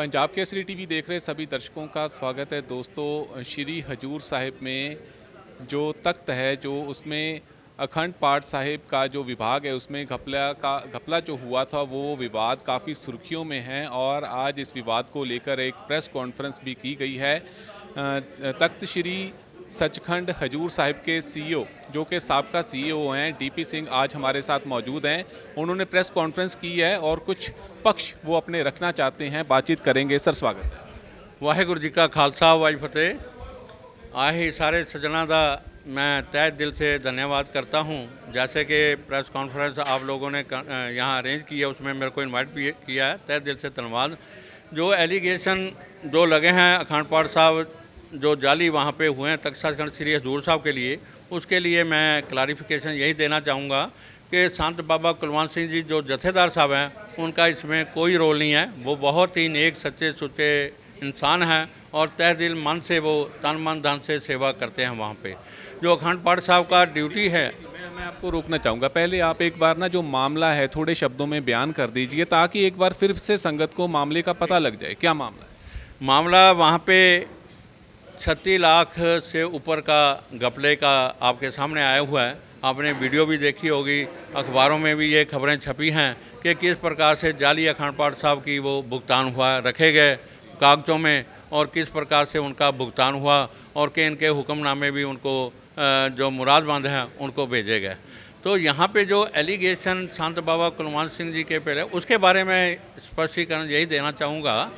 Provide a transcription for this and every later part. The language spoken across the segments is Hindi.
पंजाब केसरी टीवी देख रहे सभी दर्शकों का स्वागत है। दोस्तों, श्री हजूर साहिब में जो तख्त है, जो उसमें अखंड पाठ साहिब का जो विभाग है, उसमें घपला जो हुआ था, वो विवाद काफ़ी सुर्खियों में है और आज इस विवाद को लेकर एक प्रेस कॉन्फ्रेंस भी की गई है। तख्त श्री सचखंड हजूर साहिब के सीईओ, जो कि साबका सीईओ हैं, डीपी सिंह, आज हमारे साथ मौजूद हैं। उन्होंने प्रेस कॉन्फ्रेंस की है और कुछ पक्ष वो अपने रखना चाहते हैं, बातचीत करेंगे। सर, स्वागत है। वाहिगुरू जी का खालसा वाहि फतेह। आए सारे सज्जनों का मैं तहे दिल से धन्यवाद करता हूँ। जैसे कि प्रेस कॉन्फ्रेंस आप लोगों ने यहाँ अरेंज किया, उसमें मेरे को इनवाइट भी किया है, तहे दिल से धन्यवाद। जो एलिगेशन जो लगे हैं अखंड पाठ साहब जो जाली वहाँ पे हुए हैं तख्त सचखंड श्री हजूर साहब के लिए, उसके लिए मैं क्लैरिफिकेशन यही देना चाहूँगा कि संत बाबा कुलवंत सिंह जी जो जथेदार साहब हैं, उनका इसमें कोई रोल नहीं है। वो बहुत ही नेक सच्चे सुच्चे इंसान हैं और तहे दिल मन से वो तन मन धन से सेवा करते हैं। वहाँ पे जो अखंड पाठ साहब का ड्यूटी है। मैं आपको रोकना चाहूँगा। पहले आप एक बार ना जो मामला है थोड़े शब्दों में बयान कर दीजिए, ताकि एक बार फिर से संगत को मामले का पता लग जाए। क्या मामला है? मामला वहाँ पे 36 लाख से ऊपर का घपले का आपके सामने आया हुआ है। आपने वीडियो भी देखी होगी, अखबारों में भी ये खबरें छपी हैं कि किस प्रकार से जाली अखंड पाठ साहब की वो भुगतान हुआ, रखे गए कागज़ों में, और किस प्रकार से उनका भुगतान हुआ और कि इनके हुक्मनामे भी उनको जो मुरादमंद हैं उनको भेजे गए। तो यहाँ पे जो एलिगेशन संत बाबा कुलवंत सिंह जी के पहले, उसके बारे में स्पष्टीकरण यही देना चाहूँगा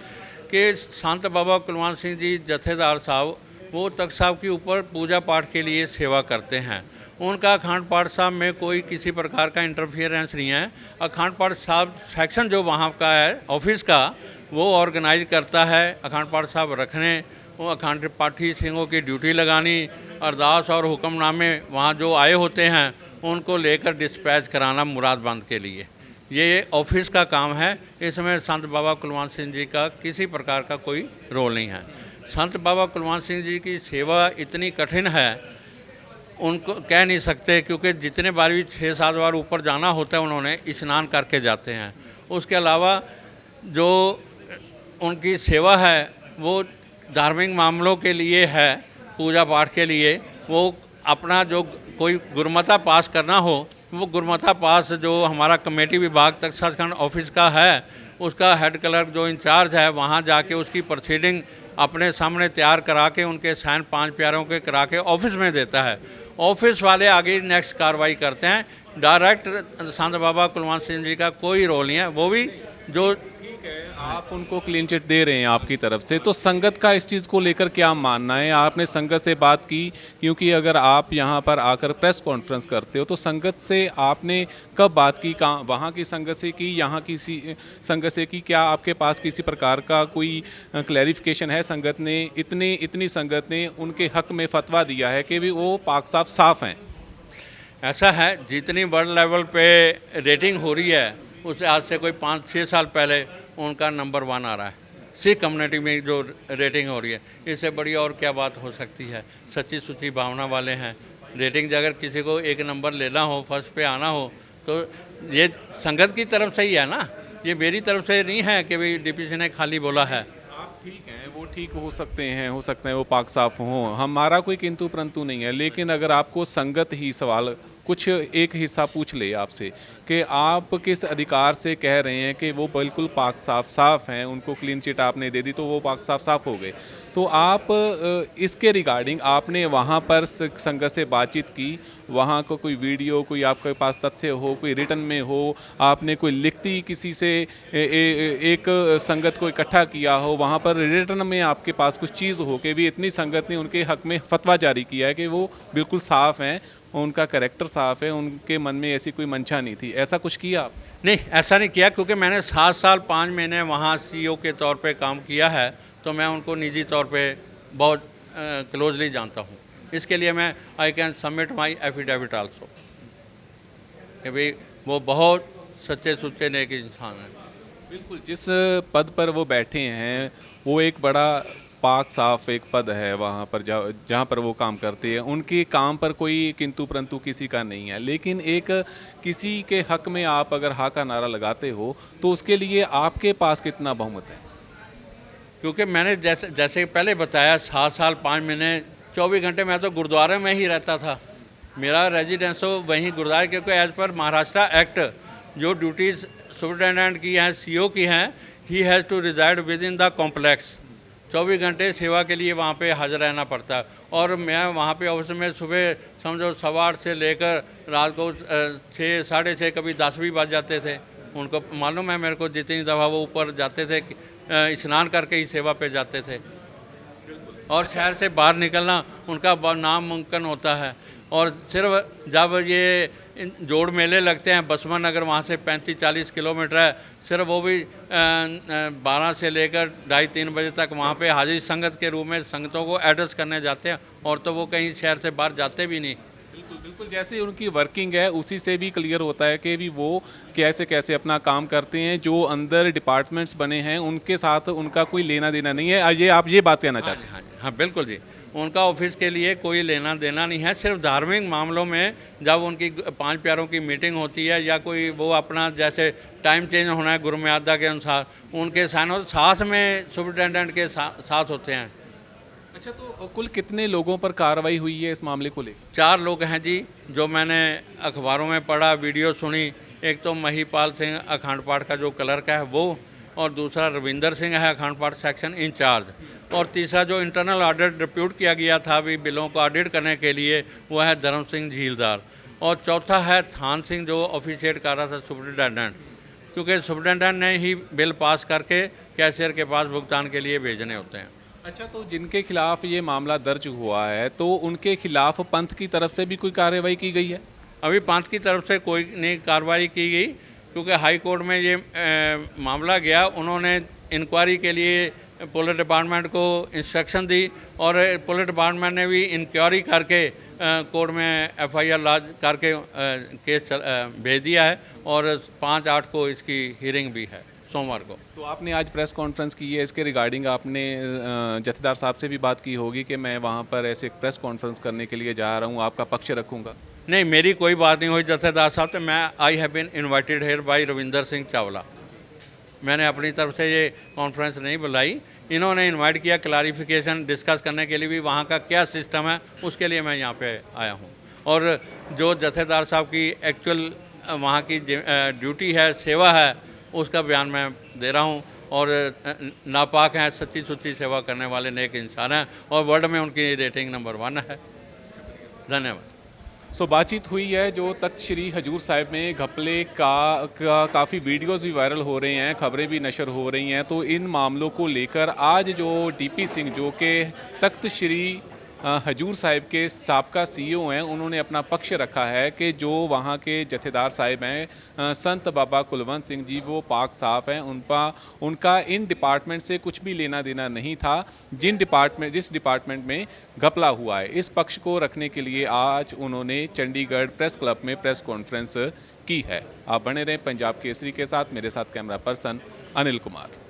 कि संत बाबा कुलवंत सिंह जी जथेदार साहब वो तख्त साहब के ऊपर पूजा पाठ के लिए सेवा करते हैं। उनका अखंड पाठ साहब में कोई किसी प्रकार का इंटरफियरेंस नहीं है। अखंड पाठ साहब सेक्शन जो वहाँ का है ऑफिस का, वो ऑर्गेनाइज करता है अखंड पाठ साहब रखने, वो अखंड पाठी सिंहों की ड्यूटी लगानी, अरदास और हुक्मनामे वहाँ जो आए होते हैं उनको लेकर डिस्पैच कराना मुरादमंद के लिए। ये ऑफिस का काम है। इसमें संत बाबा कुलवंत सिंह जी का किसी प्रकार का कोई रोल नहीं है। संत बाबा कुलवंत सिंह जी की सेवा इतनी कठिन है, उनको कह नहीं सकते, क्योंकि जितने बार भी 6-7 बार ऊपर जाना होता है उन्होंने स्नान करके जाते हैं। उसके अलावा जो उनकी सेवा है वो धार्मिक मामलों के लिए है, पूजा पाठ के लिए। वो अपना जो कोई गुरमता पास करना हो, वो गुरमता पास जो हमारा कमेटी विभाग तख्त सचखंड ऑफिस का है, उसका हेड क्लर्क जो इंचार्ज है, वहाँ जाके उसकी प्रोसीडिंग अपने सामने तैयार करा के उनके साइन 5 प्यारों के करा के ऑफिस में देता है। ऑफिस वाले आगे नेक्स्ट कार्रवाई करते हैं। डायरेक्ट संत बाबा कुलवंत सिंह जी का कोई रोल नहीं है। वो भी जो आप उनको क्लीन चिट दे रहे हैं आपकी तरफ से, तो संगत का इस चीज़ को लेकर क्या मानना है? आपने संगत से बात की? क्योंकि अगर आप यहाँ पर आकर प्रेस कॉन्फ्रेंस करते हो तो संगत से आपने कब बात की? कहाँ, वहाँ की संगत से की, यहाँ की संगत से की? क्या आपके पास किसी प्रकार का कोई क्लैरिफिकेशन है? संगत ने इतनी संगत ने उनके हक में फतवा दिया है कि भी वो पाक साफ हैं। ऐसा है, जितनी वर्ल्ड लेवल पे रेटिंग हो रही है उससे आज से कोई 5-6 साल पहले उनका नंबर 1 आ रहा है। सिख कम्युनिटी में जो रेटिंग हो रही है, इससे बड़ी और क्या बात हो सकती है। सच्ची सुच्ची भावना वाले हैं। रेटिंग अगर किसी को 1 नंबर लेना हो, फर्स्ट पे आना हो, तो ये संगत की तरफ से ही है ना। ये मेरी तरफ से नहीं है कि भाई डीपीसी ने खाली बोला है। आप ठीक हैं, वो ठीक हो सकते हैं, वो पाक साफ हों, हमारा कोई किंतु परंतु नहीं है। लेकिन अगर आपको संगत ही सवाल कुछ एक हिस्सा पूछ ले आपसे कि आप किस अधिकार से कह रहे हैं कि वो बिल्कुल पाक साफ हैं, उनको क्लीन चिट आपने दे दी तो वो पाक साफ हो गए, तो आप इसके रिगार्डिंग आपने वहाँ पर संगत से बातचीत की? वहाँ को कोई वीडियो, कोई आपके पास तथ्य हो, कोई रिटर्न में हो, आपने कोई लिखती किसी से एक संगत को इकट्ठा किया हो, वहाँ पर रिटर्न में आपके पास कुछ चीज़ हो कि भी इतनी संगत ने उनके हक में फतवा जारी किया है कि वो बिल्कुल साफ़ हैं, उनका कैरेक्टर साफ़ है, उनके मन में ऐसी कोई मंशा नहीं थी? ऐसा कुछ किया आप? नहीं, ऐसा नहीं किया, क्योंकि मैंने 7 साल 5 महीने वहाँ सीईओ के तौर पे काम किया है, तो मैं उनको निजी तौर पे बहुत क्लोजली जानता हूँ। इसके लिए मैं I can submit my affidavit also कि भाई वो बहुत सच्चे सुच्चे नेक इंसान हैं। बिल्कुल, जिस पद पर वो बैठे हैं वो एक बड़ा पाक साफ एक पद है वहाँ पर, जहाँ पर वो काम करते हैं। उनके काम पर कोई किंतु परंतु किसी का नहीं है। लेकिन एक किसी के हक में आप अगर हाँ का नारा लगाते हो तो उसके लिए आपके पास कितना बहुमत है? क्योंकि मैंने जैसे पहले बताया 7 साल 5 महीने 24 घंटे मैं तो गुरुद्वारे में ही रहता था। मेरा रेजिडेंस तो वहीं गुरुद्वारे, क्योंकि एज पर महाराष्ट्र एक्ट जो ड्यूटीज़ सुपरिटेंडेंट की हैं, सीओ की हैं, he has to reside within the complex. 24 घंटे सेवा के लिए वहाँ पे हाजिर रहना पड़ता है। और मैं वहाँ पे ऑफिस में सुबह समझो 8:15 से लेकर रात को 6 साढ़े 6 कभी 10 भी बज जाते थे। उनको मालूम है मेरे को, जितनी दफ़ा वो ऊपर जाते थे स्नान करके ही सेवा पे जाते थे। और शहर से बाहर निकलना उनका नामुमकिन होता है। और सिर्फ जब ये जोड़ मेले लगते हैं, बसवा नगर वहाँ से 35-40 किलोमीटर है, सिर्फ वो भी 12 से लेकर 2:30-3 बजे तक वहाँ पे हाजिरी संगत के रूप में संगतों को एड्रेस करने जाते हैं, और तो वो कहीं शहर से बाहर जाते भी नहीं। बिल्कुल बिल्कुल, जैसे उनकी वर्किंग है उसी से भी क्लियर होता है कि भी वो कैसे कैसे अपना काम करते हैं। जो अंदर डिपार्टमेंट्स बने हैं उनके साथ उनका कोई लेना देना नहीं है। ये आप ये बात कहना चाहते हैं? हाँ जी, हाँ बिल्कुल जी, उनका ऑफिस के लिए कोई लेना देना नहीं है। सिर्फ धार्मिक मामलों में जब उनकी 5 प्यारों की मीटिंग होती है, या कोई वो अपना जैसे टाइम चेंज होना है गुरु मर्यादा के अनुसार, उनके साथ में सुपरिटेंडेंट के साथ होते हैं। अच्छा, तो कुल कितने लोगों पर कार्रवाई हुई है इस मामले को लेकर? 4 लोग हैं जी, जो मैंने अखबारों में पढ़ा, वीडियो सुनी। एक तो महिपाल सिंह अखंड पाठ का जो क्लर्क है वो, और दूसरा रविंदर सिंह है अखंड पाठ सेक्शन इंचार्ज, और तीसरा जो इंटरनल ऑडिट डिप्यूट किया गया था अभी बिलों को ऑडिट करने के लिए, वो है धर्म सिंह झीलदार, और चौथा है थान सिंह जो ऑफिशिएट कर रहा था सुपरिटेंडेंट, क्योंकि सुपरिटेंडेंट ने ही बिल पास करके कैशियर के पास भुगतान के लिए भेजने होते हैं। अच्छा, तो जिनके खिलाफ ये मामला दर्ज हुआ है तो उनके खिलाफ पंथ की तरफ से भी कोई कार्रवाई की गई है? अभी पंथ की तरफ से कोई नहीं कार्रवाई की गई, क्योंकि हाई कोर्ट में ये मामला गया। उन्होंने इंक्वायरी के लिए पुलिस डिपार्टमेंट को इंस्ट्रक्शन दी, और पुलिस डिपार्टमेंट ने भी इंक्वायरी करके कोर्ट में FIR लॉन्च करके केस भेज दिया है, और 5/8 को इसकी हियरिंग भी है, सोमवार को। तो आपने आज प्रेस कॉन्फ्रेंस की है, इसके रिगार्डिंग आपने जथेदार साहब से भी बात की होगी कि मैं वहाँ पर ऐसे प्रेस कॉन्फ्रेंस करने के लिए जा रहा हूँ, आपका पक्ष रखूँगा? नहीं, मेरी कोई बात नहीं हुई जथेदार साहब से। मैं I have been invited here by Ravinder Singh Chawla. मैंने अपनी तरफ से ये कॉन्फ्रेंस नहीं बुलाई, इन्होंने इनवाइट किया क्लैरिफिकेशन डिस्कस करने के लिए भी, वहाँ का क्या सिस्टम है उसके लिए मैं यहाँ पे आया हूँ। और जो जथेदार साहब की एक्चुअल वहाँ की ड्यूटी है, सेवा है, उसका बयान मैं दे रहा हूँ। और नापाक हैं, सच्ची सुच्ची सेवा करने वाले नेक इंसान हैं, और वर्ल्ड में उनकी रेटिंग नंबर 1 है। धन्यवाद। बातचीत हुई है जो तख्त श्री हजूर साहिब में घपले का काफ़ी वीडियोस भी वायरल हो रहे हैं, खबरें भी नशर हो रही हैं। तो इन मामलों को लेकर आज जो DP सिंह जो कि तख्त श्री हजूर साहिब के साबका CEO हैं, उन्होंने अपना पक्ष रखा है कि जो वहाँ के जथेदार साहिब हैं संत बाबा कुलवंत सिंह जी, वो पाक साफ़ हैं, उनका इन डिपार्टमेंट से कुछ भी लेना देना नहीं था जिस डिपार्टमेंट में घपला हुआ है। इस पक्ष को रखने के लिए आज उन्होंने चंडीगढ़ प्रेस क्लब में प्रेस कॉन्फ्रेंस की है। आप बने रहें पंजाब केसरी के साथ। मेरे साथ कैमरा पर्सन अनिल कुमार।